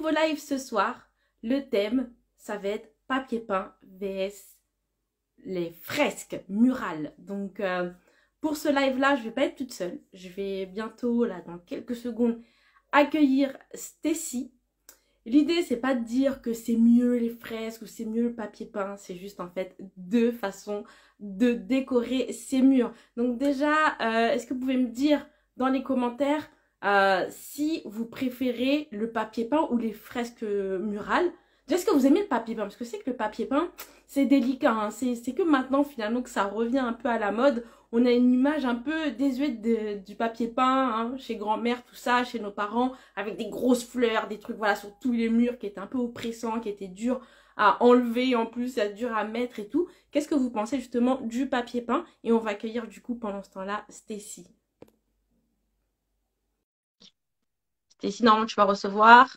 nouveau live ce soir. Le thème, ça va être papier peint vs les fresques murales. Donc, pour ce live-là, je vais pas être toute seule. Je vais bientôt, là, dans quelques secondes, accueillir Stacy. L'idée, c'est pas de dire que c'est mieux les fresques ou c'est mieux le papier peint. C'est juste, en fait, deux façons de décorer ces murs. Donc déjà, est-ce que vous pouvez me dire dans les commentaires si vous préférez le papier peint ou les fresques murales? Déjà, est-ce que vous aimez le papier peint? Parce que c'est que le papier peint, c'est délicat, hein. C'est que maintenant, finalement, que ça revient un peu à la mode. On a une image un peu désuète du papier peint, hein, chez grand-mère, tout ça, chez nos parents, avec des grosses fleurs, des trucs, voilà, sur tous les murs qui étaient un peu oppressants, qui étaient durs à enlever, en plus, dur à mettre et tout. Qu'est-ce que vous pensez justement du papier peint? Et on va accueillir du coup, pendant ce temps-là, Stacy. Stacy, normalement, tu vas recevoir.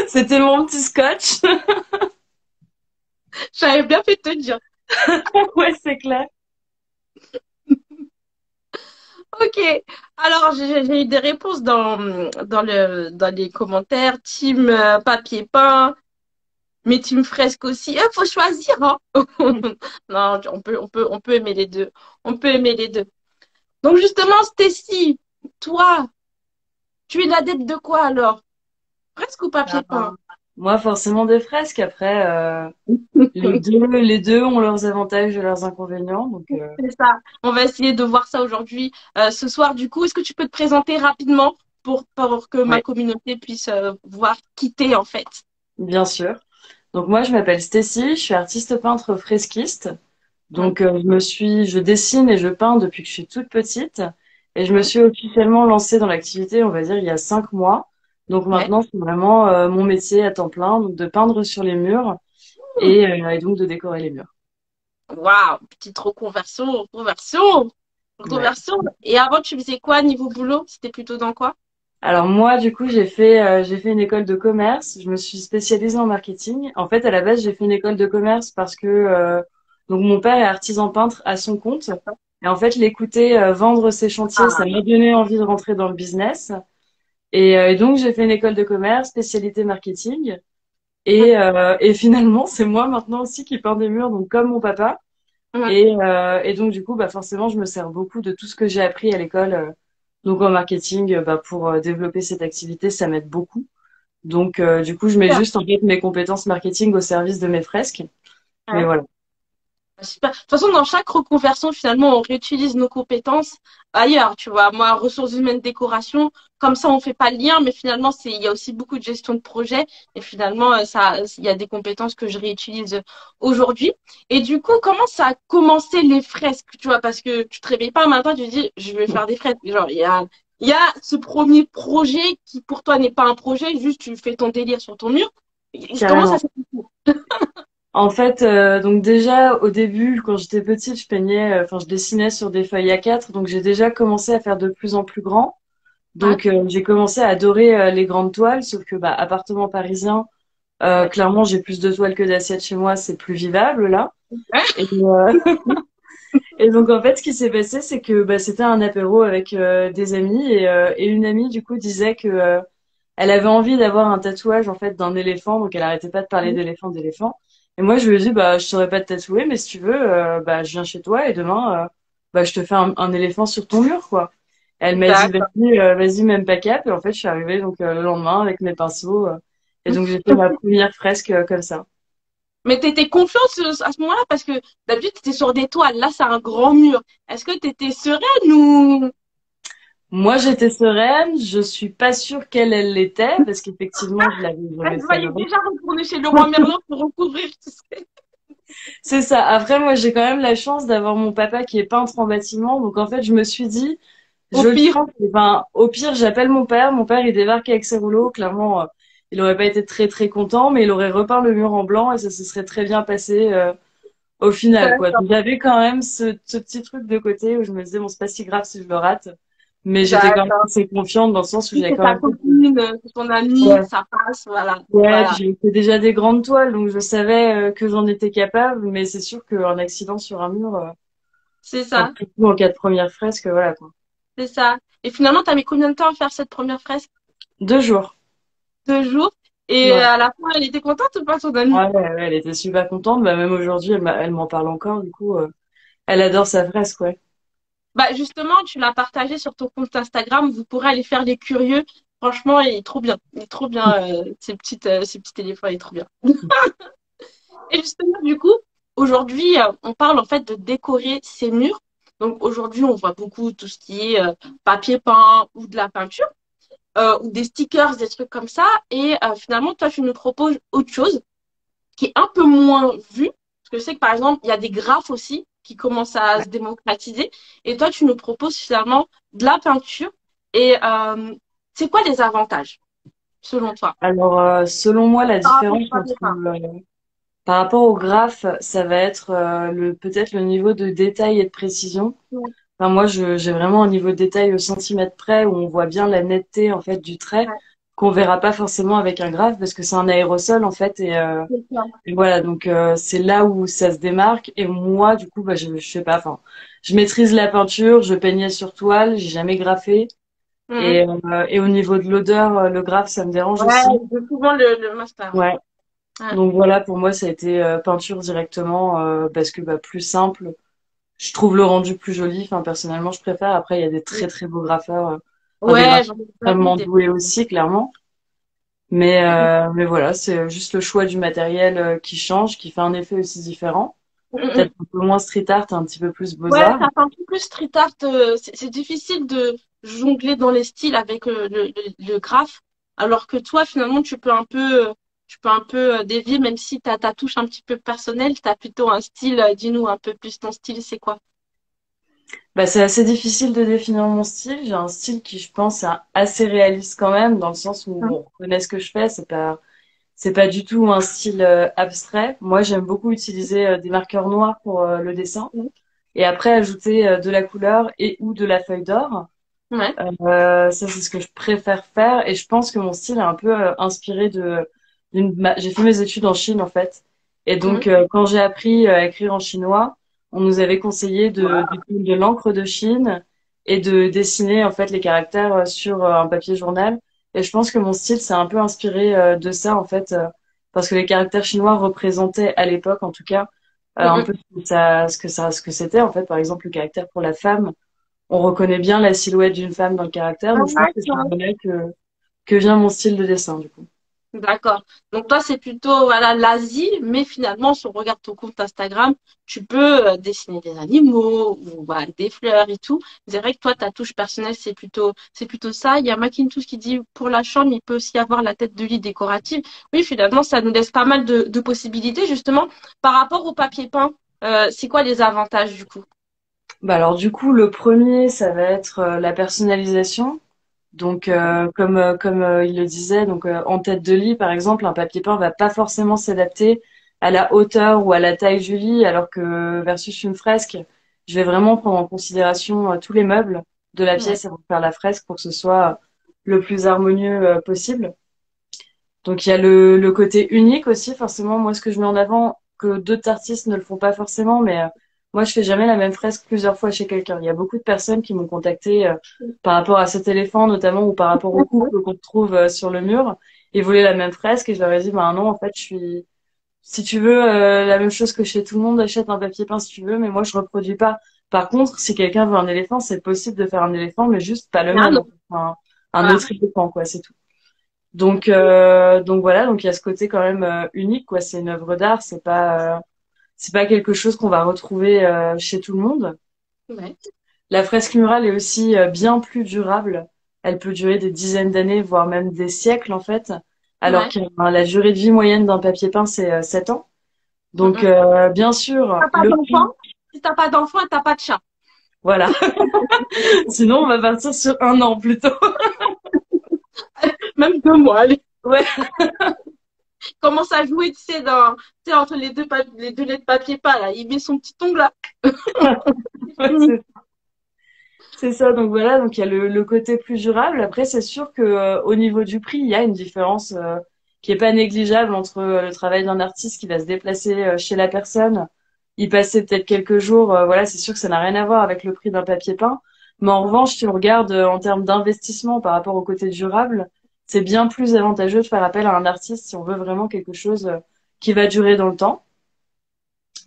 C'était mon petit scotch. J'avais bien fait de te dire. Ouais, c'est clair. Ok, alors j'ai eu des réponses dans les commentaires. Team papier peint, mais team fresque aussi. Il faut choisir, hein. Non, on peut aimer les deux. On peut aimer les deux. Donc justement, Stacy, toi, tu es l'adepte de quoi alors? Fresque ou papier peint? Moi, forcément des fresques. Après, les deux ont leurs avantages et leurs inconvénients. Donc, C'est ça. On va essayer de voir ça aujourd'hui. Ce soir, du coup, est-ce que tu peux te présenter rapidement pour que ma ouais, communauté puisse voir qui t'es en fait? bien sûr. Donc moi, je m'appelle Stacy. Je suis artiste peintre fresquiste. Ouais, Donc, je dessine et je peins depuis que je suis toute petite. Et je me ouais, suis officiellement lancée dans l'activité, on va dire, il y a 5 mois. Donc ouais. maintenant, c'est vraiment mon métier à temps plein, donc de peindre sur les murs et donc de décorer les murs. Waouh, petite reconversion, reconversion, Ouais. reconversion. Et avant, tu faisais quoi niveau boulot? C'était plutôt dans quoi? Alors moi, du coup, j'ai fait une école de commerce. Je me suis spécialisée en marketing. En fait, à la base, j'ai fait une école de commerce parce que donc mon père est artisan peintre à son compte. Et en fait, l'écouter vendre ses chantiers, ça Ah, m'a donné envie de rentrer dans le business. Et donc, j'ai fait une école de commerce, spécialité marketing. Et finalement, c'est moi maintenant aussi qui peins des murs, donc comme mon papa. ouais. Et donc, du coup, bah, forcément, je me sers beaucoup de tout ce que j'ai appris à l'école. Donc, en marketing, bah, pour développer cette activité, ça m'aide beaucoup. Donc, du coup, je mets juste, en fait, mes compétences marketing au service de mes fresques. Mais Ouais. voilà. Super. De toute façon, dans chaque reconversion, finalement, on réutilise nos compétences ailleurs, tu vois. Moi, ressources humaines, décoration, comme ça, on fait pas le lien, mais finalement, il y a aussi beaucoup de gestion de projet. Et finalement, il y a des compétences que je réutilise aujourd'hui. Et du coup, comment ça a commencé les fresques, tu vois, parce que tu te réveilles pas un matin, tu te dis, je vais faire des fresques. Genre, il y a ce premier projet qui, pour toi, n'est pas un projet, juste tu fais ton délire sur ton mur. Comment ça Carrément. s'est En fait, donc déjà au début, quand j'étais petite, je peignais, enfin je dessinais sur des feuilles A4, donc j'ai déjà commencé à faire de plus en plus grand. Donc fait? j'ai commencé à adorer les grandes toiles, sauf que bah appartement parisien, Ouais. clairement j'ai plus de toiles que d'assiettes chez moi, c'est plus vivable là. Et, et donc en fait, ce qui s'est passé, c'est que bah, c'était un apéro avec des amis et une amie du coup disait que elle avait envie d'avoir un tatouage en fait d'un éléphant, donc elle arrêtait pas de parler d'éléphant, d'éléphant. Et moi je lui ai dit bah je saurais pas te tatouer, mais si tu veux, bah je viens chez toi et demain bah je te fais un éléphant sur ton mur quoi. Elle m'a dit D'accord. vas-y vas-y même pas cap et en fait je suis arrivée donc le lendemain avec mes pinceaux et donc j'ai fait ma première fresque comme ça. Mais t'étais confiante à ce moment-là parce que d'habitude t'étais sur des toiles. Là, c'est un grand mur. Est-ce que t'étais sereine ou Moi j'étais sereine, je suis pas sûre qu'elle elle l'était parce qu'effectivement je l'avais elle jamais se fait voyait avant. déjà retourner chez Leroy Merlin pour recouvrir, tu sais? C'est ça. Après, moi, j'ai quand même la chance d'avoir mon papa qui est peintre en bâtiment. Donc, en fait, je me suis dit, Au je le pire. tente. Et ben, au pire, j'appelle mon père. Mon père, il débarque avec ses rouleaux. Clairement, il aurait pas été très, très content, mais il aurait repeint le mur en blanc et ça se serait très bien passé, au final, quoi. D'accord. Donc, j'avais quand même ce petit truc de côté où je me disais, bon, c'est pas si grave si je le rate. Mais j'étais quand même D'accord. assez confiante dans le sens où Si j'avais c'est quand ta même copine, c'est ton ami, ouais. ça passe, voilà. Ouais, puis Voilà. j'ai fait déjà des grandes toiles, donc je savais que j'en étais capable, mais c'est sûr qu'un accident sur un mur, C'est Enfin, ça, surtout en cas de première fresque, voilà, quoi. c'est ça. Et finalement, t'as mis combien de temps à faire cette première fresque? 2 jours. 2 jours. Et Ouais. à la fin, elle était contente ou pas, ton amie? Ouais, ouais, elle était super contente. Bah, même aujourd'hui, elle m'en parle encore. Du coup, elle adore sa fresque, ouais. Bah justement, tu l'as partagé sur ton compte Instagram. Vous pourrez aller faire les curieux. Franchement, il est trop bien. Il est trop bien, ces petits éléphants, il est trop bien. Et justement, du coup, aujourd'hui, on parle en fait de décorer ses murs. Donc aujourd'hui, on voit beaucoup tout ce qui est papier peint ou de la peinture, ou des stickers, des trucs comme ça. Et finalement, toi, tu nous proposes autre chose qui est un peu moins vu. Parce que je sais que par exemple, il y a des graphes aussi qui commencent à Ouais. se démocratiser. Et toi, tu nous proposes finalement de la peinture. Et c'est quoi les avantages, selon toi? Alors, selon moi, la Par rapport au différence papier peint. par rapport au graphe, ça va être peut-être le niveau de détail et de précision. Ouais, Enfin, moi, j'ai vraiment un niveau de détail au centimètre près où on voit bien la netteté en fait du trait ouais, qu'on verra pas forcément avec un graphe parce que c'est un aérosol en fait c'est ça. et voilà donc c'est là où ça se démarque et moi du coup bah je sais pas enfin je maîtrise la peinture, je peignais sur toile, j'ai jamais graffé Mhm. et au niveau de l'odeur le graphe ça me dérange Ouais, aussi. c'est souvent le master, ouais. Ouais. Ouais. Donc voilà, pour moi, ça a été peinture directement parce que bah, plus simple. Je trouve le rendu plus joli. Enfin, personnellement, je préfère. Après, il y a des très très beaux graffeurs, enfin des Ouais, graffeurs j'en ai déjà vu extrêmement des. doués aussi, clairement. Mais voilà, c'est juste le choix du matériel qui change, qui fait un effet aussi différent. Mhm. Peut-être un peu moins street art, un petit peu plus Ouais, beaux-arts. ça fait un peu plus street art. C'est difficile de jongler dans les styles avec le graphe, alors que toi, finalement, tu peux un peu dévier, même si t'as ta touche un petit peu personnelle, t'as plutôt un style. Dis-nous un peu plus ton style, c'est quoi? Bah, c'est assez difficile de définir mon style. J'ai un style qui, je pense, est assez réaliste quand même, dans le sens où Mhm. on reconnaît ce que je fais. C'est pas du tout un style abstrait. Moi, j'aime beaucoup utiliser des marqueurs noirs pour le dessin et après ajouter de la couleur et ou de la feuille d'or. Ouais. Ça, c'est ce que je préfère faire et je pense que mon style est un peu inspiré j'ai fait mes études en Chine en fait. Et donc, Mhm. quand j'ai appris à écrire en chinois, on nous avait conseillé d'utiliser de l'encre de Chine et de dessiner en fait les caractères sur un papier journal. Et je pense que mon style s'est un peu inspiré de ça en fait, parce que les caractères chinois représentaient à l'époque, en tout cas, un Mhm. peu ce que c'était en fait. Par exemple, le caractère pour la femme, on reconnaît bien la silhouette d'une femme dans le caractère. Donc, je pense que c'est D'accord. de là que vient mon style de dessin du coup. D'accord. Donc toi, c'est plutôt voilà l'Asie, mais finalement, si on regarde ton compte Instagram, tu peux dessiner des animaux ou voilà, des fleurs et tout. C'est vrai que toi, ta touche personnelle, c'est plutôt ça. Il y a Macintosh qui dit pour la chambre, il peut aussi y avoir la tête de lit décorative. Oui, finalement, ça nous laisse pas mal de possibilités justement par rapport au papier peint. C'est quoi les avantages du coup? Bah alors du coup, le premier, ça va être la personnalisation. Donc, comme il le disait, donc en tête de lit, par exemple, un papier peint va pas forcément s'adapter à la hauteur ou à la taille du lit, alors que versus une fresque, je vais vraiment prendre en considération tous les meubles de la Ouais. pièce avant de faire la fresque pour que ce soit le plus harmonieux possible. Donc, il y a le côté unique aussi, forcément. Moi, ce que je mets en avant, que d'autres artistes ne le font pas forcément, mais moi, je fais jamais la même fresque plusieurs fois chez quelqu'un. Il y a beaucoup de personnes qui m'ont contacté par rapport à cet éléphant, notamment, ou par rapport au couple qu'on trouve sur le mur. Ils voulaient la même fresque et je leur ai dit, bah non, en fait, si tu veux la même chose que chez tout le monde, achète un papier peint si tu veux, mais moi, je reproduis pas. Par contre, si quelqu'un veut un éléphant, c'est possible de faire un éléphant, mais juste pas le Ah même. non. En fait. Un Voilà. autre éléphant, quoi, c'est tout. Donc voilà, donc il y a ce côté quand même unique, quoi. C'est une œuvre d'art, c'est pas quelque chose qu'on va retrouver chez tout le monde. Ouais. La fresque murale est aussi bien plus durable. Elle peut durer des dizaines d'années, voire même des siècles en fait, alors Ouais. que la durée de vie moyenne d'un papier peint c'est 7 ans. Mm, Donc mm. bien sûr, T'as pas le prix, d'enfant? Si t'as pas d'enfant et t'as pas de chat. voilà. Sinon on va partir sur 1 an plutôt. Même 2 mois. Ouais. Commence à jouer, tu sais, entre les deux lettres papier peint, là. Il met son petit ongle, là. C'est Ouais, fini. c'est ça, donc voilà, donc il y a le côté plus durable. Après, c'est sûr que au niveau du prix, il y a une différence qui est pas négligeable entre le travail d'un artiste qui va se déplacer chez la personne y passer peut-être quelques jours, voilà, c'est sûr que ça n'a rien à voir avec le prix d'un papier peint. Mais en revanche, si on regarde en termes d'investissement par rapport au côté durable, c'est bien plus avantageux de faire appel à un artiste si on veut vraiment quelque chose qui va durer dans le temps.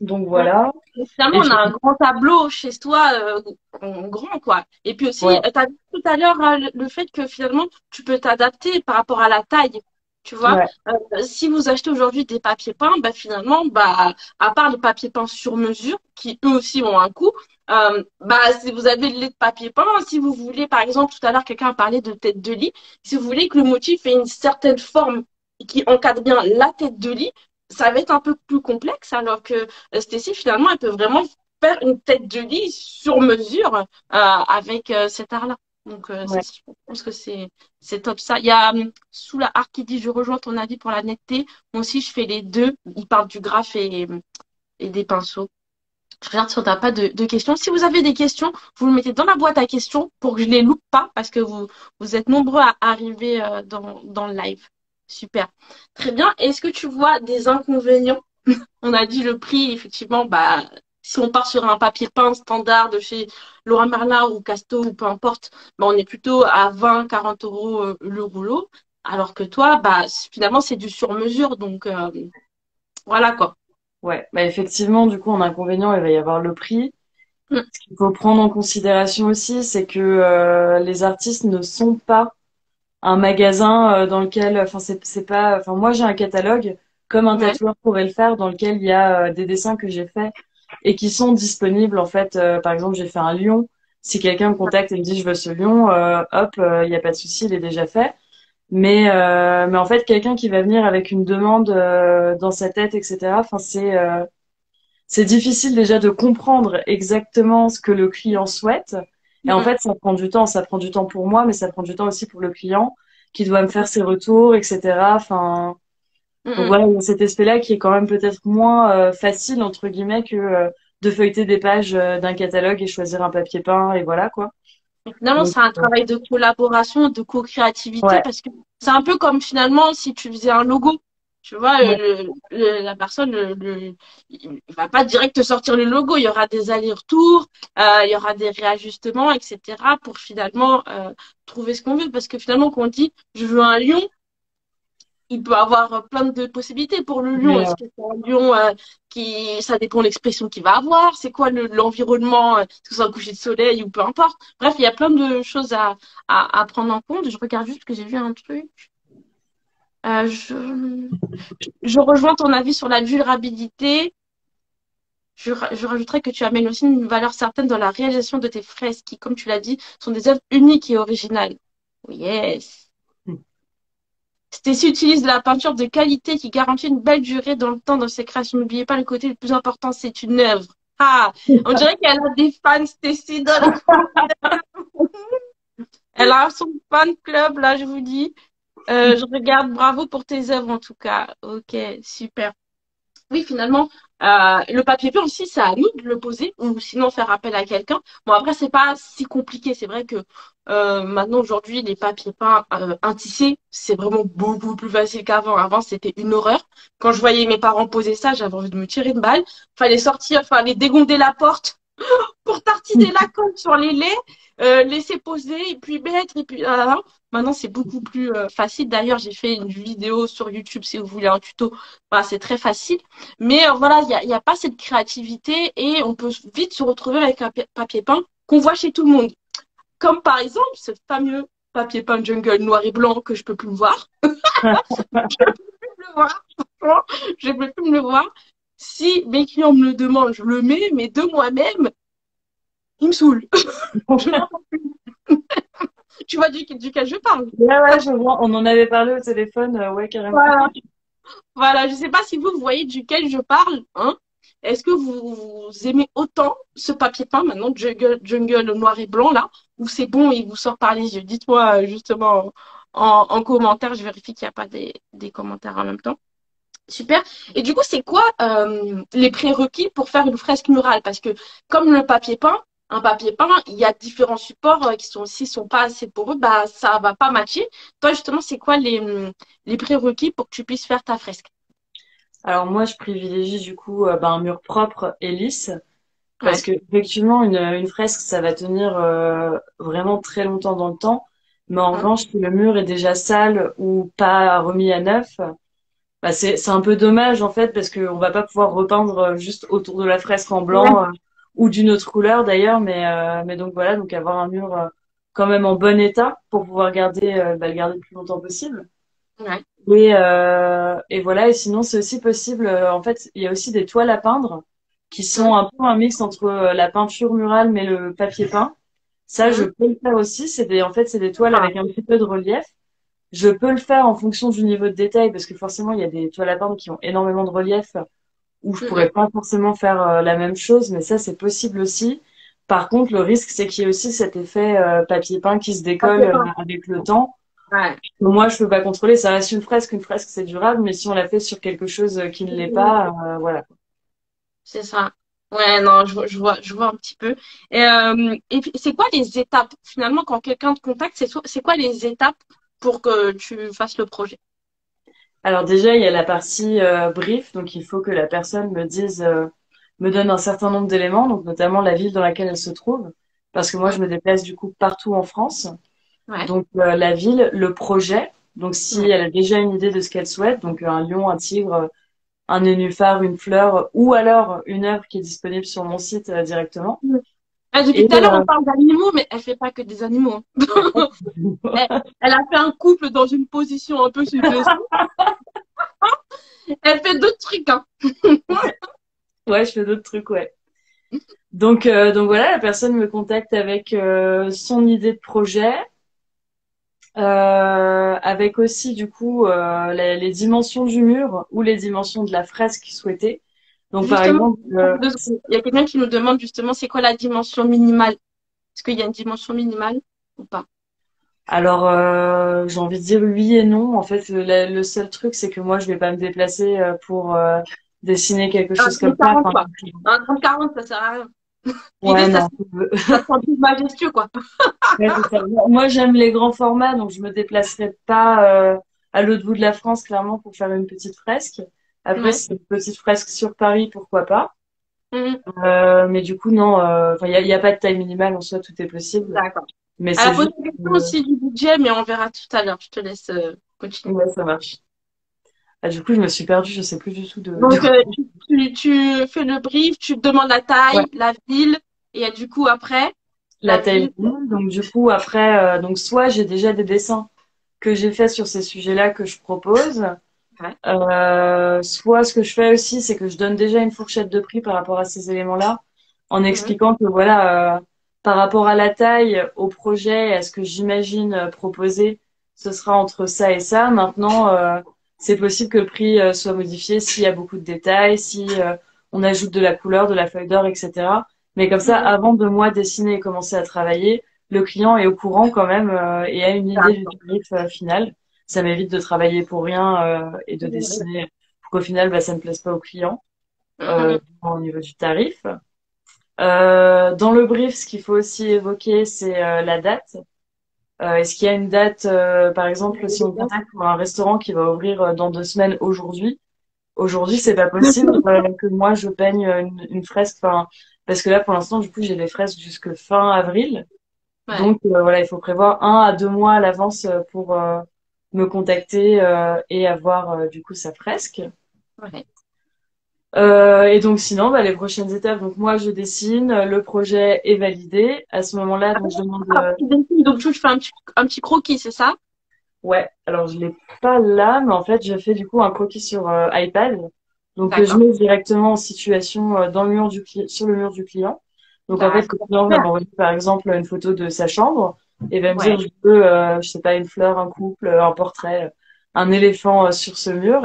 Donc Ouais. voilà. Et finalement, Et on puis, a un grand tableau chez toi, en grand, quoi. Et puis aussi, ouais, tu as dit tout à l'heure le fait que finalement, tu peux t'adapter par rapport à la taille. Tu vois, ouais, si vous achetez aujourd'hui des papiers peints, bah finalement, bah à part les papiers peints sur mesure, qui eux aussi ont un coût, bah si vous avez le lait de papier peint, si vous voulez, par exemple, tout à l'heure quelqu'un a parlé de tête de lit, si vous voulez que le motif ait une certaine forme qui encadre bien la tête de lit, ça va être un peu plus complexe, alors que Stécie, finalement, elle peut vraiment faire une tête de lit sur mesure avec cet art-là. Donc, ça, ouais. je pense que c'est top ça. Il y a sous la art qui dit je rejoins ton avis pour la netteté. Moi aussi, je fais les deux. Il parle du graphe et des pinceaux. Je regarde si on n'a pas de questions. Si vous avez des questions, vous le mettez dans la boîte à questions pour que je les loupe pas parce que vous êtes nombreux à arriver dans le live. Super. Très bien. Est-ce que tu vois des inconvénients? On a dit le prix, effectivement, bah, si on part sur un papier peint standard de chez Laura Merlin ou Casto ou peu importe, bah, on est plutôt à 20, 40 euros le rouleau. Alors que toi, bah, finalement, c'est du sur mesure. Donc, voilà quoi. Ouais, bah effectivement, du coup, en inconvénient, il va y avoir le prix. Mm. Ce qu'il faut prendre en considération aussi, c'est que les artistes ne sont pas un magasin dans lequel, enfin, c'est pas, enfin, moi j'ai un catalogue comme un Ouais. tatoueur pourrait le faire, dans lequel il y a des dessins que j'ai faits et qui sont disponibles en fait. Par exemple, j'ai fait un lion. Si quelqu'un me contacte et me dit je veux ce lion, hop, il y a pas de souci, il est déjà fait. Mais en fait, quelqu'un qui va venir avec une demande dans sa tête, etc. Enfin, c'est difficile déjà de comprendre exactement ce que le client souhaite. Et en Mm, fait, ça prend du temps. Ça prend du temps pour moi, mais ça prend du temps aussi pour le client qui doit me faire ses retours, etc. Enfin, mm, donc mm. voilà, il y a cet aspect-là qui est quand même peut-être moins facile, entre guillemets, que de feuilleter des pages d'un catalogue et choisir un papier peint et voilà, quoi. Finalement, Donc, c'est un travail de collaboration, de co-créativité, ouais, parce que c'est un peu comme finalement si tu faisais un logo. Tu vois, ouais, la personne, il va pas direct te sortir le logo. Il y aura des allers-retours, il y aura des réajustements, etc. pour finalement trouver ce qu'on veut. Parce que finalement, quand on dit je veux un lion, il peut avoir plein de possibilités pour le lion. mais, Est-ce que c'est un lion qui, ça dépend de l'expression qu'il va avoir, c'est quoi l'environnement, est-ce que c'est un coucher de soleil ou peu importe. Bref, il y a plein de choses à prendre en compte. Je regarde juste que j'ai vu un truc. Euh, je, je rejoins ton avis sur la durabilité. Je rajouterais que tu amènes aussi une valeur certaine dans la réalisation de tes fresques qui, comme tu l'as dit, sont des œuvres uniques et originales. Yes. Stacy utilise la peinture de qualité qui garantit une belle durée dans le temps dans ses créations. N'oubliez pas le côté le plus important, c'est une œuvre. Ah, on dirait qu'elle a des fans, Stacy, dans le coup. Elle a son fan club, là, je vous dis. Je regarde, bravo pour tes œuvres, en tout cas. Ok, super. Oui, finalement, le papier peint aussi, c'est à nous de le poser ou sinon faire appel à quelqu'un. Bon, après, c'est pas si compliqué. C'est vrai que maintenant, aujourd'hui, les papiers peints intissés, c'est vraiment beaucoup plus facile qu'avant. Avant, c'était une horreur. Quand je voyais mes parents poser ça, j'avais envie de me tirer une balle. Fallait sortir, fallait dégonder la porte pour tartiner la colle sur les laits, laisser poser et puis mettre et puis maintenant c'est beaucoup plus facile. D'ailleurs, j'ai fait une vidéo sur YouTube si vous voulez un tuto. Voilà, c'est très facile. Mais voilà, il y a pas cette créativité et on peut vite se retrouver avec un papier peint qu'on voit chez tout le monde. Comme par exemple ce fameux papier peint jungle noir et blanc que je peux plus me voir. Je peux plus me le voir. Franchement, je peux plus me le voir. Si mes clients me le demandent, je le mets, mais de moi-même, il me saoule. Je n'en peux plus. Tu vois duquel je parle. ouais, ouais, je vois. On en avait parlé au téléphone, ouais, carrément. Voilà. Voilà, je ne sais pas si vous voyez duquel je parle, hein. Est-ce que vous aimez autant ce papier peint maintenant, jungle noir et blanc là, ou c'est bon, il vous sort par les yeux? Dites-moi justement en commentaire, je vérifie qu'il n'y a pas des commentaires en même temps. Super. Et du coup, c'est quoi les prérequis pour faire une fresque murale? Parce que comme le papier peint, un papier peint, il y a différents supports qui sont, s'ils sont pas assez pour eux, bah ça va pas matcher. Toi, justement, c'est quoi les prérequis pour que tu puisses faire ta fresque? Alors moi, je privilégie du coup un mur propre et lisse parce Ouais. que effectivement, une fresque, ça va tenir vraiment très longtemps dans le temps. Mais en Hein. revanche, si le mur est déjà sale ou pas remis à neuf, bah c'est un peu dommage en fait parce qu'on va pas pouvoir repeindre juste autour de la fresque en blanc Ouais. ou d'une autre couleur d'ailleurs. Mais donc voilà, donc avoir un mur quand même en bon état pour pouvoir le garder le plus longtemps possible. Ouais. Et voilà, et sinon c'est aussi possible, en fait, il y a aussi des toiles à peindre qui sont Hein. un peu un mix entre la peinture murale mais le papier peint. Ça, je Hein. peux le faire aussi. En fait, c'est des toiles Ah. avec un petit peu de relief. Je peux le faire en fonction du niveau de détail parce que forcément, il y a des toiles à peindre qui ont énormément de relief où je Mhm. pourrais pas forcément faire la même chose, mais ça, c'est possible aussi. Par contre, le risque, c'est qu'il y ait aussi cet effet papier peint qui se Ça décolle fait pas. avec le temps. Ouais. Moi, je peux pas contrôler. Ça reste une fresque. Une fresque, c'est durable, mais si on l'a fait sur quelque chose qui ne l'est pas, voilà. C'est ça. Ouais, non, je vois un petit peu. Et puis, c'est quoi les étapes? Finalement, quand quelqu'un te contacte, c'est quoi les étapes pour que tu fasses le projet? Alors déjà, il y a la partie brief, donc il faut que la personne me donne un certain nombre d'éléments, donc notamment la ville dans laquelle elle se trouve, parce que moi, Hein. je me déplace du coup partout en France. Ouais. Donc la ville, le projet, donc si Ouais. elle a déjà une idée de ce qu'elle souhaite, donc un lion, un tigre, un nénuphar, une fleur, ou alors une œuvre qui est disponible sur mon site directement. Mm. Ah, depuis Et tout à l'heure, on parle d'animaux, mais elle fait pas que des animaux, hein. Elle, elle a fait un couple dans une position un peu suggestive. Elle fait d'autres trucs, hein. ouais, je fais d'autres trucs, ouais. Donc voilà, la personne me contacte avec son idée de projet, avec aussi du coup les dimensions du mur ou les dimensions de la fresque souhaitée. Donc par Justement, exemple, il y a quelqu'un qui nous demande justement c'est quoi la dimension minimale? Est-ce qu'il y a une dimension minimale ou pas? alors j'ai envie de dire oui et non. En fait, le seul truc c'est que moi je vais pas me déplacer pour dessiner quelque Un chose comme ça. 30-40, Enfin, quoi. Un 30-40, ça sert à rien. L'idée, ouais, non. ça sent plus majestueux, quoi. Ouais, c'est ça. Moi, j'aime les grands formats, donc je me déplacerai pas à l'autre bout de la France, clairement, pour faire une petite fresque. Après, Ouais. si c'est une petite fresque sur Paris, pourquoi pas. Mhm. Mais du coup, non, enfin, il y a pas de taille minimale en soi, tout est possible. D'accord. Mais Elle c'est a posé juste, la question aussi du budget, mais on verra tout à l'heure. Je te laisse continuer. ouais, ça marche. Ah, du coup, je me suis perdue, je sais plus du tout de Donc, quoi. tu fais le brief, tu te demandes la Ouais, taille, la ville, et du coup, après, la la taille ville. minimale. Donc, du coup, après, donc, soit j'ai déjà des dessins que j'ai faits sur ces sujets-là que je propose. Ouais. Soit ce que je fais aussi, c'est que je donne déjà une fourchette de prix par rapport à ces éléments-là, en Mhm. expliquant que voilà, par rapport à la taille, au projet, à ce que j'imagine proposer, ce sera entre ça et ça. Maintenant, c'est possible que le prix soit modifié s'il y a beaucoup de détails, si on ajoute de la couleur, de la feuille d'or, etc. Mais comme ça, Mhm. avant de moi dessiner et commencer à travailler, le client est au courant quand même et a une idée du D'accord. tarif final. Ça m'évite de travailler pour rien et de dessiner pour qu'au final, bah, ça ne plaise pas au client Mhm. au niveau du tarif. Dans le brief, ce qu'il faut aussi évoquer, c'est la date. Est-ce qu'il y a une date, par exemple, si on Mhm. contacte pour un restaurant qui va ouvrir dans 2 semaines aujourd'hui, aujourd'hui, c'est pas possible que moi je peigne une fresque, enfin, parce que là, pour l'instant, du coup, j'ai des fresques jusque fin avril. Ouais. Donc voilà, il faut prévoir 1 à 2 mois à l'avance pour me contacter et avoir du coup sa fresque. Ouais. Et donc sinon, bah, les prochaines étapes, donc moi je dessine, le projet est validé. À ce moment-là, donc je demande, Ah, tu dessines, donc tu fais un petit croquis, c'est ça? ouais, alors je l'ai pas là, mais en fait je fais du coup un croquis sur iPad, donc je D'accord. mets directement en situation dans le mur sur le mur du client. Donc en fait, le D'accord. client va Super. m'envoyer par exemple une photo de sa chambre et va me dire Ouais. je veux, je sais pas, une fleur, un couple, un portrait, un éléphant sur ce mur.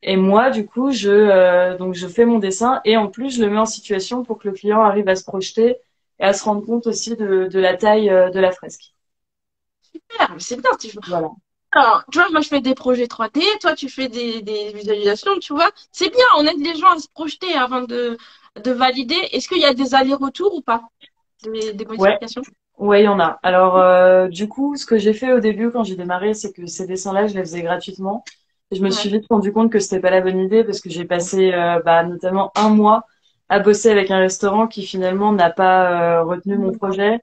Et moi, du coup, donc je fais mon dessin et en plus, je le mets en situation pour que le client arrive à se projeter et à se rendre compte aussi de la taille de la fresque. Super, c'est bien. Voilà. Alors, tu vois, moi, je fais des projets 3D, toi, tu fais des visualisations, tu vois. C'est bien, on aide les gens à se projeter avant de valider. Est-ce qu'il y a des allers-retours ou pas? Des Ouais, modifications? ouais, il y en a. Alors, du coup, ce que j'ai fait au début quand j'ai démarré, c'est que ces dessins-là, je les faisais gratuitement. Et je me Ouais. suis vite rendu compte que c'était pas la bonne idée parce que j'ai passé notamment un mois à bosser avec un restaurant qui finalement n'a pas retenu mon projet.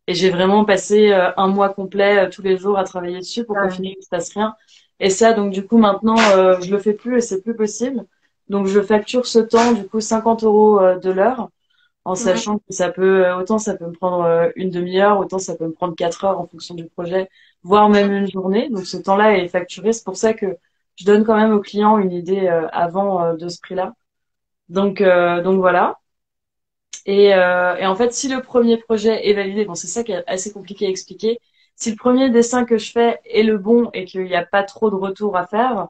Et j'ai vraiment passé un mois complet tous les jours à travailler dessus pour qu'au Ouais. final il se passe rien. Et ça, donc du coup maintenant, je le fais plus et c'est plus possible. Donc je facture ce temps, du coup 50 euros de l'heure, en Mhm. sachant que ça peut, autant ça peut me prendre une demi-heure, autant ça peut me prendre 4 heures en fonction du projet, voire même une journée. Donc ce temps-là est facturé. C'est pour ça que je donne quand même au client une idée avant de ce prix-là. Donc voilà. Et en fait, si le premier projet est validé, bon, c'est ça qui est assez compliqué à expliquer. Si le premier dessin que je fais est le bon et qu'il n'y a pas trop de retour à faire,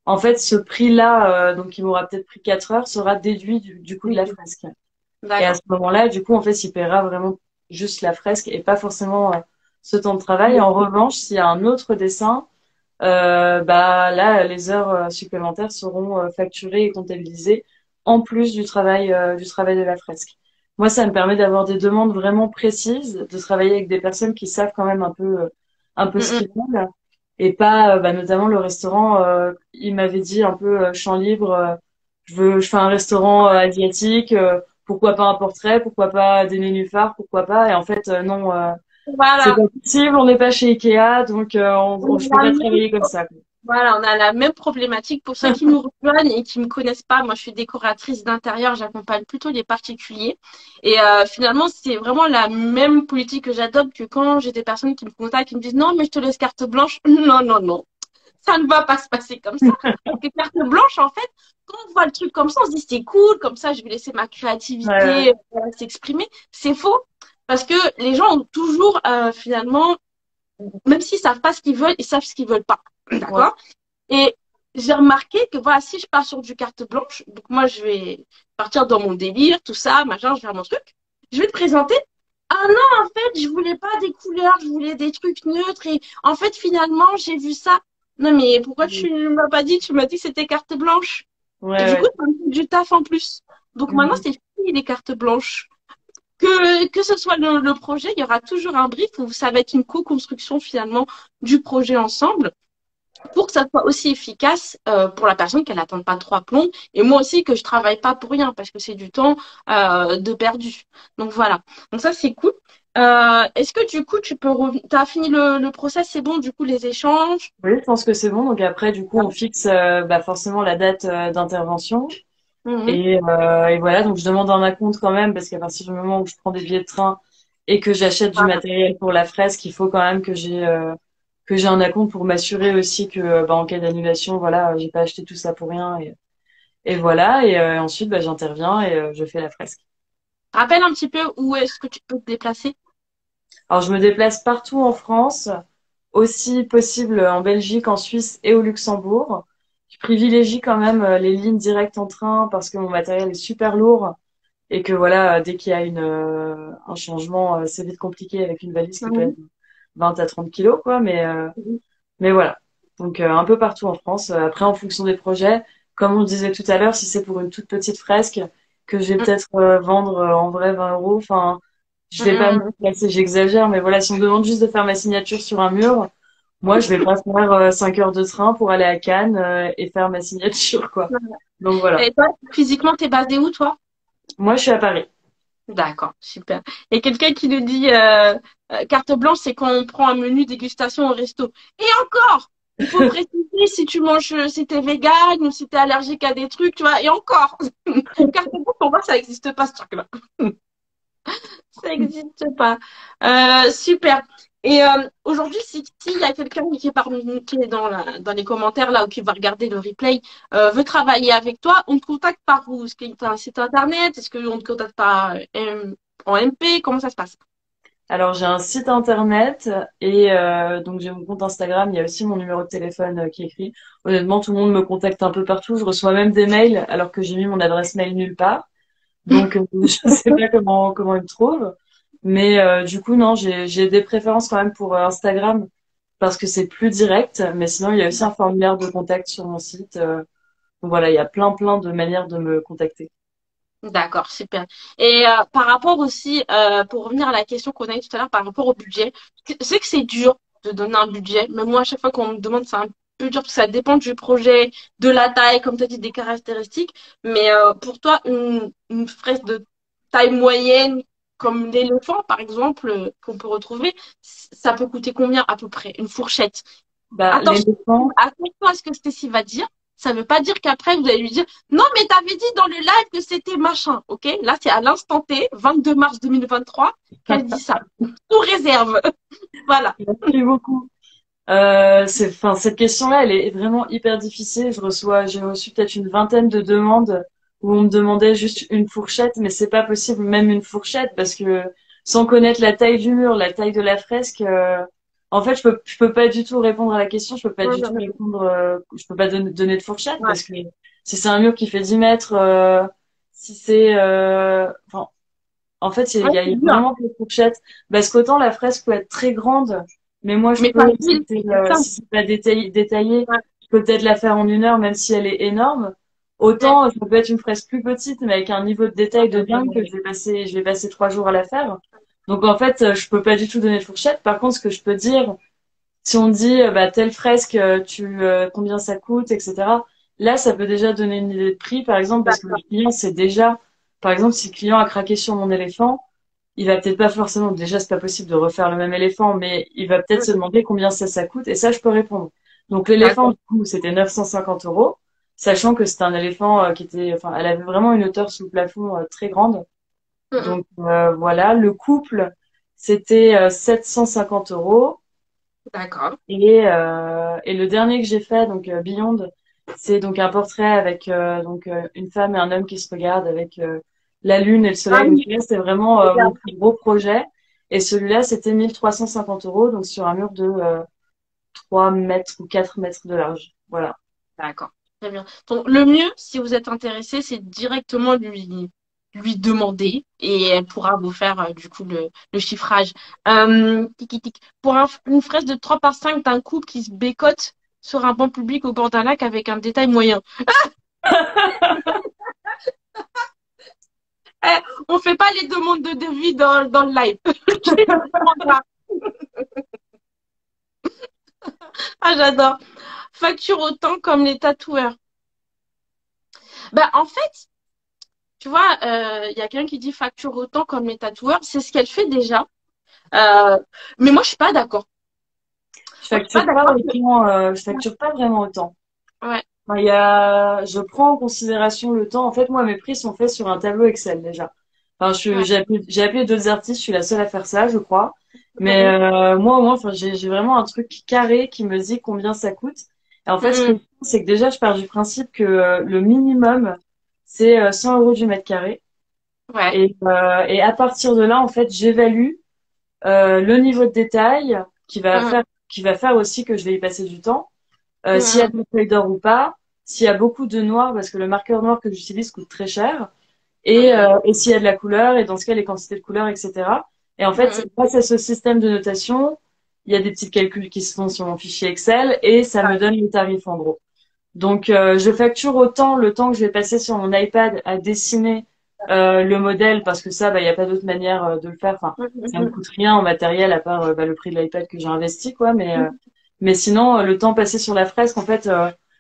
en fait, ce prix-là, donc qui m'aura peut-être pris 4 heures, sera déduit du coût de la Ok. fresque. Et à D'accord. ce moment-là, du coup, en fait, il paiera vraiment juste la fresque et pas forcément ce temps de travail. En revanche, s'il y a un autre dessin, bah là, les heures supplémentaires seront facturées et comptabilisées en plus du travail de la fresque. Moi, ça me permet d'avoir des demandes vraiment précises, de travailler avec des personnes qui savent quand même un peu ce Mhm. qu'ils veulent, et pas, notamment le restaurant. Il m'avait dit un peu champ libre. Je fais un restaurant asiatique. Pourquoi pas un portrait? Pourquoi pas des nénuphars? Pourquoi pas? Et en fait, non. C'est Voilà. pas possible, on n'est pas chez Ikea, donc On je a peux la pas même travailler comme ça, quoi. Voilà, on a la même problématique. Pour ceux qui nous rejoignent et qui me connaissent pas, moi je suis décoratrice d'intérieur, j'accompagne plutôt les particuliers. Et finalement, c'est vraiment la même politique que j'adopte que quand j'ai des personnes qui me contactent, qui me disent non, mais je te laisse carte blanche. Non, non, non, ça ne va pas se passer comme ça. Parce que carte blanche, en fait, quand on voit le truc comme ça, on se dit c'est cool, comme ça je vais laisser ma Ouais, ouais. créativité s'exprimer. C'est faux. Parce que les gens ont toujours finalement, même s'ils savent pas ce qu'ils veulent, ils savent ce qu'ils veulent pas. Ouais. D'accord? Et j'ai remarqué que voilà, si je pars sur du carte blanche, donc moi je vais partir dans mon délire, tout ça, machin, je vais faire mon truc. Je vais te présenter. Ah non, en fait, je voulais pas des couleurs, je voulais des trucs neutres. Et en fait, finalement, j'ai vu ça. Non, mais pourquoi tu m'as pas dit? Tu m'as dit que c'était carte blanche. Et Ouais, du coup, ouais. ça me fait du taf en plus. Donc maintenant, Mhm. c'est fini les cartes blanches. Que ce soit le projet, il y aura toujours un brief où ça va être une co-construction finalement du projet ensemble pour que ça soit aussi efficace pour la personne qu'elle n'attende pas trois plombs et moi aussi que je travaille pas pour rien parce que c'est du temps de perdu. Donc voilà. Donc ça c'est cool. Est-ce que du coup tu peux t'as fini le process, c'est bon du coup les échanges? Oui, je pense que c'est bon. Donc après, du coup, on fixe forcément la date d'intervention. Mhm. Et voilà, donc je demande un acompte quand même, parce qu'à partir du moment où je prends des billets de train et que j'achète du Voilà. matériel pour la fresque, il faut quand même que j'ai un acompte pour m'assurer aussi que en cas d'annulation, voilà, j'ai pas acheté tout ça pour rien. Et voilà, et ensuite j'interviens et je fais la fresque. Rappelle un petit peu où est-ce que tu peux te déplacer? Alors je me déplace partout en France, aussi possible en Belgique, en Suisse et au Luxembourg. Je privilégie quand même les lignes directes en train parce que mon matériel est super lourd et que voilà, dès qu'il y a un changement, c'est vite compliqué avec une valise qui pèse Mhm. 20 à 30 kilos, quoi. Mais voilà. Donc un peu partout en France. Après, en fonction des projets, comme on le disait tout à l'heure, si c'est pour une toute petite fresque que je vais peut-être vendre en vrai 20 euros, enfin, je vais pas me Mhm. placer, j'exagère, mais voilà, si on me demande juste de faire ma signature sur un mur, moi, je vais pas faire 5 heures de train pour aller à Cannes et faire ma signature, quoi. Mhm. Donc voilà. Et toi, physiquement, t'es basé où toi? Moi, je suis à Paris. D'accord, super. Et quelqu'un qui nous dit carte blanche, c'est quand on prend un menu dégustation au resto. Et encore, il faut préciser si tu manges, si t'es vegan ou si t'es allergique à des trucs, tu vois. Et encore, carte blanche, pour moi, ça n'existe pas ce truc-là. Ça n'existe pas. Super. Et aujourd'hui, s'il y a quelqu'un qui est parmi qui est dans les commentaires là ou qui va regarder le replay, veut travailler avec toi, on te contacte par où? Est-ce que tu as un site internet? Est-ce qu'on te contacte par en MP? Comment ça se passe? Alors, j'ai un site internet et donc j'ai mon compte Instagram. Il y a aussi mon numéro de téléphone qui est écrit. Honnêtement, tout le monde me contacte un peu partout. Je reçois même des mails alors que j'ai mis mon adresse mail nulle part. Donc, je sais pas comment ils me trouvent. Mais du coup, non, j'ai des préférences quand même pour Instagram parce que c'est plus direct. Mais sinon, il y a aussi un formulaire de contact sur mon site. Donc voilà, il y a plein de manières de me contacter. D'accord, super. Et par rapport aussi, pour revenir à la question qu'on a eue tout à l'heure par rapport au budget, je sais que c'est dur de donner un budget, mais moi, à chaque fois qu'on me demande, c'est plus dur, parce que ça dépend du projet, de la taille, comme tu as dit, des caractéristiques. Mais pour toi, une fraise de taille moyenne, comme l'éléphant, par exemple, qu'on peut retrouver, ça peut coûter combien à peu près? Une fourchette. Bah, Attention, l'éléphant, attention à ce que Stécie va dire. Ça ne veut pas dire qu'après, vous allez lui dire, non, mais t'avais dit dans le live que c'était machin. OK? Là, c'est à l'instant T, 22 mars 2023, qu'elle dit ça. Sous réserve. Voilà. merci beaucoup. Enfin, cette question-là, elle est vraiment hyper difficile. J'ai reçu peut-être une vingtaine de demandes où on me demandait juste une fourchette, mais c'est pas possible, même une fourchette, parce que sans connaître la taille du mur, la taille de la fresque, en fait, je peux pas du tout répondre à la question. Je peux pas du tout répondre. Je peux pas donner de fourchette Ouais. parce que si c'est un mur qui fait 10 mètres, si c'est, enfin, en fait, Ouais, il y c'est a dur. vraiment des fourchettes. Parce qu'autant la fresque peut être très grande, mais moi, je Mais peux, facile, c'est ça. si c'est pas détaillé, Ouais. je peux peut-être la faire en 1 heure, même si elle est énorme. Ouais. Autant, ça peut être une fresque plus petite, mais avec un niveau de détail de dingue que je vais passer 3 jours à la faire. Donc, en fait, je peux pas du tout donner de fourchette. Par contre, ce que je peux dire, si on dit, bah, telle fresque, combien ça coûte, etc. Là, ça peut déjà donner une idée de prix, par exemple, parce que le D'accord. client sait déjà, par exemple, si le client a craqué sur mon éléphant, il va peut-être pas forcément, déjà, c'est pas possible de refaire le même éléphant, mais il va peut-être se demander combien ça coûte, et ça, je peux répondre. Donc, l'éléphant, D'accord. du coup, c'était 950 euros, sachant que c'était un éléphant qui était, enfin, elle avait vraiment une hauteur sous le plafond très grande. Donc, voilà. Le couple, c'était 750 euros. D'accord. Et le dernier que j'ai fait, donc Beyond, c'est donc un portrait avec une femme et un homme qui se regardent avec la lune et le Ah soleil. Donc oui, là, c'est vraiment c'est mon bien. plus gros projet. Et celui-là, c'était 1350 euros, donc sur un mur de 3 mètres ou 4 mètres de large. Voilà. D'accord. Très bien. Donc, le mieux, si vous êtes intéressé, c'est directement lui demander et elle pourra vous faire du coup le chiffrage. Tic, tic. Pour une fraise de 3 par 5 d'un couple qui se bécote sur un banc public au bord d'un lac avec un détail moyen. Eh, on fait pas les demandes de devis dans le live. Tu comprendras. Ah, j'adore. Facture autant comme les tatoueurs. Bah, en fait, tu vois, il y a quelqu'un qui dit facture autant comme les tatoueurs. C'est ce qu'elle fait déjà. Euh, mais moi, je suis pas d'accord. Moi, je suis pas d'accord. Je facture pas vraiment autant. Ouais. Enfin, je prends en considération le temps. En fait, moi, mes prix sont faits sur un tableau Excel déjà. Enfin, Ouais. j'ai appelé d'autres artistes, je suis la seule à faire ça, je crois. Mais Mhm. moi, au moins, enfin, j'ai vraiment un truc carré qui me dit combien ça coûte. Et en fait, ce que je Mhm. fais, c'est que déjà, je pars du principe que le minimum, c'est 100 euros du mètre carré. Ouais. Et à partir de là, en fait, j'évalue le niveau de détail Mhm. qui va faire aussi que je vais y passer du temps. S'il y a Mhm. de la feuille d'or ou pas, s'il y a beaucoup de noir, parce que le marqueur noir que j'utilise coûte très cher, Mhm. et s'il y a de la couleur, et dans ce cas, les quantités de couleur, etc. Et en fait, Mhm. grâce à ce système de notation, il y a des petits calculs qui se font sur mon fichier Excel, et ça me Ouais. donne les tarifs en gros. Donc, je facture autant le temps que je vais passer sur mon iPad à dessiner le modèle, parce que ça, bah, il n'y a pas d'autre manière de le faire. Enfin, ça me Mhm. coûte rien en matériel à part bah, le prix de l'iPad que j'ai investi, quoi. Mhm. Mais sinon, le temps passé sur la fresque, en fait,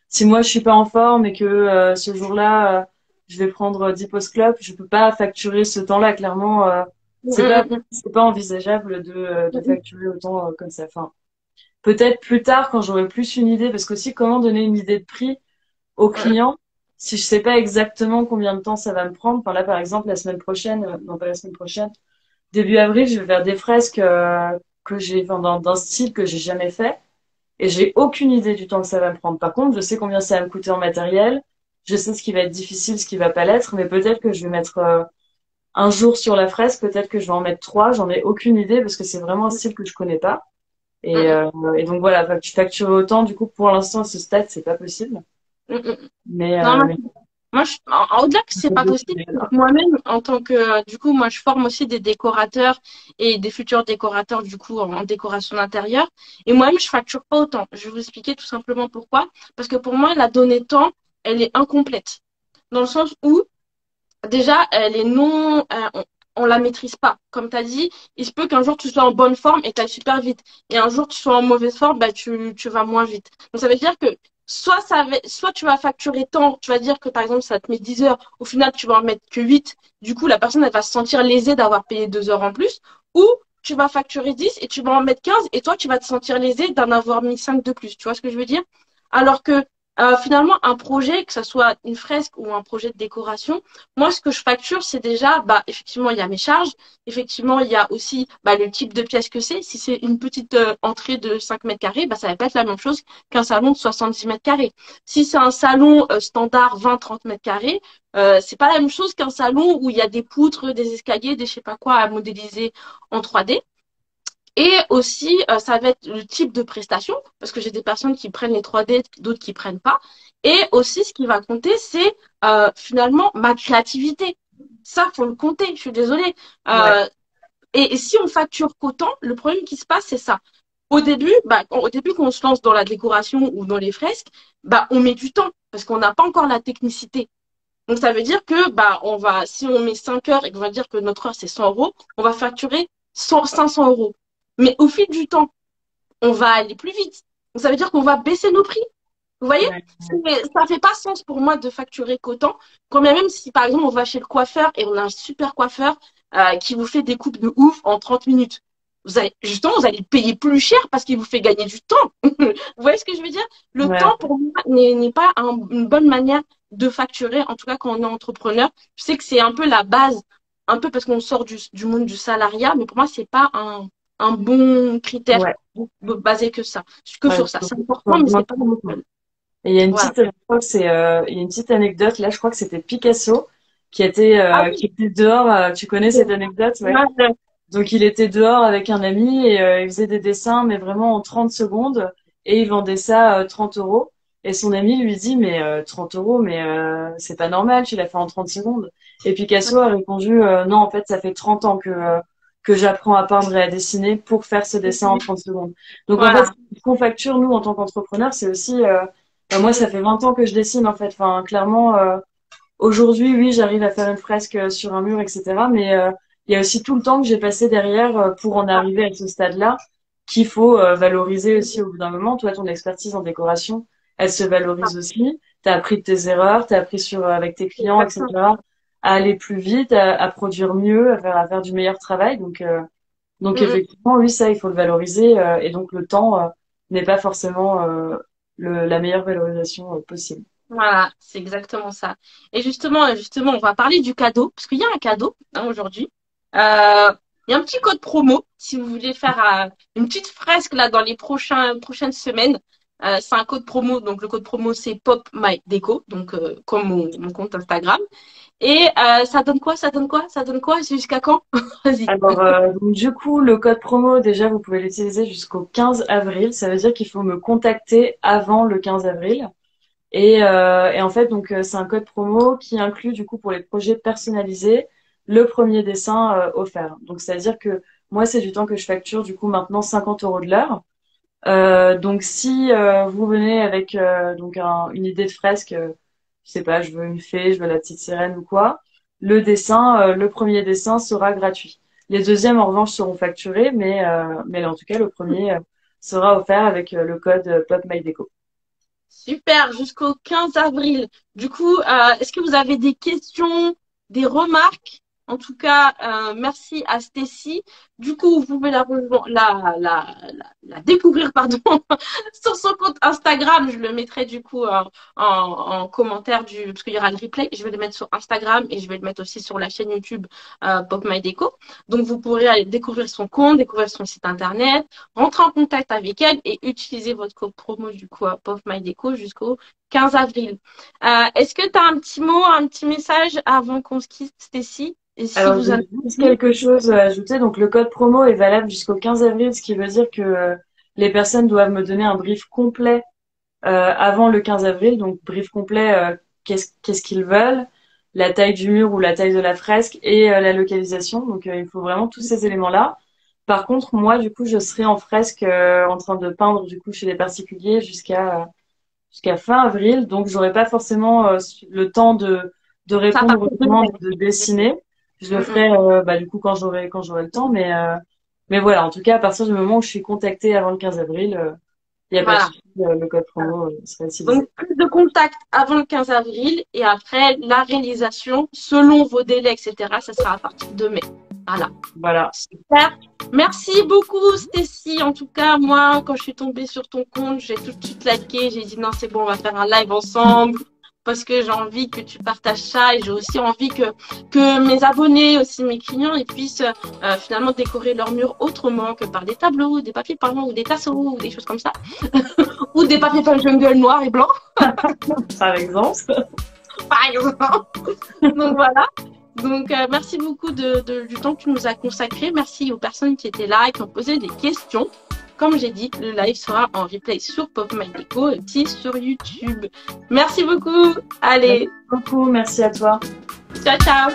si moi je suis pas en forme et que ce jour-là, je vais prendre 10 post-clopes, je peux pas facturer ce temps-là. Clairement, Mhm. c'est pas envisageable de Mhm. facturer autant comme ça. Enfin, peut-être plus tard quand j'aurai plus une idée, parce qu'aussi comment donner une idée de prix au Mhm. client si je sais pas exactement combien de temps ça va me prendre. Enfin là, par exemple, la semaine prochaine, non pas la semaine prochaine, début avril, je vais faire des fresques enfin, d'un style que j'ai jamais fait. Et j'ai aucune idée du temps que ça va me prendre. Par contre, je sais combien ça va me coûter en matériel. Je sais ce qui va être difficile, ce qui va pas l'être, mais peut-être que je vais mettre un jour sur la fresque, peut-être que je vais en mettre 3. J'en ai aucune idée parce que c'est vraiment un style que je connais pas. Mhm. Et donc voilà, tu factures autant. Du coup, pour l'instant, à ce stade, c'est pas possible. Mhm. Mais, Non, mais moi, au-delà que c'est pas possible, c'est que moi-même, en tant que, du coup, moi, je forme aussi des décorateurs et des futurs décorateurs, du coup, en décoration d'intérieur. Et moi-même, je facture pas autant. Je vais vous expliquer tout simplement pourquoi. Parce que pour moi, la donnée temps, elle est incomplète. Dans le sens où, déjà, elle est non, on la maîtrise pas. Comme tu as dit, il se peut qu'un jour tu sois en bonne forme et tu ailles super vite. Et un jour tu sois en mauvaise forme, bah, tu vas moins vite. Donc ça veut dire que soit tu vas facturer tant, tu vas dire que par exemple ça te met 10 heures, au final tu vas en mettre que 8. Du coup, la personne elle va se sentir lésée d'avoir payé 2 heures en plus. Ou tu vas facturer 10 et tu vas en mettre 15 et toi tu vas te sentir lésé d'en avoir mis 5 de plus. Tu vois ce que je veux dire? Alors que finalement, un projet, que ce soit une fresque ou un projet de décoration, moi, ce que je facture, c'est déjà, bah, effectivement, il y a mes charges. Effectivement, il y a aussi bah, le type de pièce que c'est. Si c'est une petite entrée de 5 mètres carrés, bah, ça va pas être la même chose qu'un salon de 70 mètres carrés. Si c'est un salon standard 20-30 mètres carrés, c'est pas la même chose qu'un salon où il y a des poutres, des escaliers, des je sais pas quoi à modéliser en 3D. Et aussi, ça va être le type de prestation, parce que j'ai des personnes qui prennent les 3D, d'autres qui prennent pas. Et aussi, ce qui va compter, c'est finalement ma créativité. Ça, faut le compter, je suis désolée. Ouais. Et si on facture qu'autant, le problème qui se passe, c'est ça. Au début, au début, quand on se lance dans la décoration ou dans les fresques, bah, on met du temps, parce qu'on n'a pas encore la technicité. Donc, ça veut dire que, bah, si on met 5 heures et qu'on va dire que notre heure, c'est 100 euros, on va facturer 500 euros. Mais au fil du temps, on va aller plus vite. Donc, ça veut dire qu'on va baisser nos prix. Vous voyez? Ouais. Ça fait pas sens pour moi de facturer qu'autant. Quand bien même si, par exemple, on va chez le coiffeur et on a un super coiffeur qui vous fait des coupes de ouf en 30 minutes. Justement, vous allez payer plus cher parce qu'il vous fait gagner du temps. Vous voyez ce que je veux dire? Le Ouais. temps, pour moi, n'est pas une bonne manière de facturer, en tout cas quand on est entrepreneur. Je sais que c'est un peu la base, un peu parce qu'on sort du monde du salariat, mais pour moi, c'est pas un bon critère Ouais. basé que ça, que Ouais, sur ça. C'est important, mais c'est pas le bon. Et il y a une Voilà. petite, je crois que il y a une petite anecdote. Là, je crois que c'était Picasso Ah oui, qui était dehors. Tu connais cette anecdote, ouais. ouais. Donc, il était dehors avec un ami et il faisait des dessins, mais vraiment en 30 secondes. Et il vendait ça 30 euros. Et son ami lui dit, mais 30 euros, mais c'est pas normal, tu l'as fait en 30 secondes. Et Picasso a répondu, non, en fait, ça fait 30 ans que j'apprends à peindre et à dessiner pour faire ce dessin en 30 secondes. Donc, en fait, Voilà. ce qu'on facture, nous, en tant qu'entrepreneurs, c'est aussi... moi, ça fait 20 ans que je dessine, en fait. Enfin, clairement, aujourd'hui, oui, j'arrive à faire une fresque sur un mur, etc. Mais il y a aussi tout le temps que j'ai passé derrière pour en arriver à ce stade-là, qu'il faut valoriser aussi au bout d'un moment. Toi, ton expertise en décoration, elle se valorise aussi. T'as appris de tes erreurs, t'as appris avec tes clients, etc. À aller plus vite, à produire mieux, à faire du meilleur travail. Donc Mm, mm. effectivement, oui, ça, il faut le valoriser. Et donc le temps n'est pas forcément la meilleure valorisation possible. Voilà, c'est exactement ça. Et justement, on va parler du cadeau, parce qu'il y a un cadeau hein, aujourd'hui. Il y a un petit code promo si vous voulez faire une petite fresque là dans les prochaines semaines. C'est un code promo, donc le code promo c'est Pop My Déco, donc comme mon compte Instagram. Et ça donne quoi? Ça donne quoi? Ça donne quoi? C'est jusqu'à quand? Vas-y. Alors, donc, du coup, le code promo, déjà, vous pouvez l'utiliser jusqu'au 15 avril. Ça veut dire qu'il faut me contacter avant le 15 avril. Et en fait, donc, c'est un code promo qui inclut, du coup, pour les projets personnalisés, le premier dessin offert. Donc, c'est-à-dire que moi, c'est du temps que je facture, du coup, maintenant 50 euros de l'heure. Donc, si vous venez avec donc une idée de fresque, je sais pas, je veux une fée, je veux la petite sirène ou quoi, le premier dessin sera gratuit. Les deuxièmes, en revanche, seront facturés, mais en tout cas, le premier sera offert avec le code PopMyDeco. Super, jusqu'au 15 avril. Du coup, est-ce que vous avez des questions, des remarques? En tout cas, merci à Stacy. Du coup, vous pouvez la découvrir, pardon, sur son compte Instagram. Je le mettrai du coup en commentaire parce qu'il y aura le replay. Je vais le mettre sur Instagram et je vais le mettre aussi sur la chaîne YouTube Pop My Déco. Donc, vous pourrez aller découvrir son compte, découvrir son site internet, rentrer en contact avec elle et utiliser votre code promo du coup à Pop My Déco jusqu'au 15 avril. Est-ce que tu as un petit mot, un petit message avant qu'on se quitte, Stécie? Et si Alors, vous j'ai en juste avez quelque chose à ajouter. Donc, le code promo est valable jusqu'au 15 avril, ce qui veut dire que les personnes doivent me donner un brief complet avant le 15 avril. Donc, brief complet, qu'est-ce qu'ils veulent, la taille du mur ou la taille de la fresque et la localisation. Donc, il faut vraiment tous ces éléments-là. Par contre, moi, du coup, je serai en fresque en train de peindre du coup chez les particuliers jusqu'à fin avril. Donc, j'aurai pas forcément le temps de ça va répondre aux demandes de dessiner. Je le ferai du coup quand j'aurai le temps, mais voilà, en tout cas à partir du moment où je suis contactée avant le 15 avril, il y a pas de Voilà. souci, le code promo sera utilisé. Donc, plus de contact avant le 15 avril et après la réalisation, selon vos délais, etc., ça sera à partir de mai. Voilà. Voilà. Super. Merci beaucoup, Stécie. En tout cas, moi, quand je suis tombée sur ton compte, j'ai tout de suite liké. J'ai dit non, c'est bon, on va faire un live ensemble parce que j'ai envie que tu partages ça et j'ai aussi envie que mes abonnés, aussi mes clients, ils puissent finalement décorer leur mur autrement que par des tableaux, des papiers peints ou des tasseaux ou des choses comme ça. Ou des papiers peints jungle noirs et blancs. Par exemple. Par exemple. Donc voilà. Donc merci beaucoup du temps que tu nous as consacré. Merci aux personnes qui étaient là et qui ont posé des questions. Comme j'ai dit, le live sera en replay sur Pop My Déco et aussi sur YouTube. Merci beaucoup. Allez. Merci beaucoup. Merci à toi. Ciao, ciao.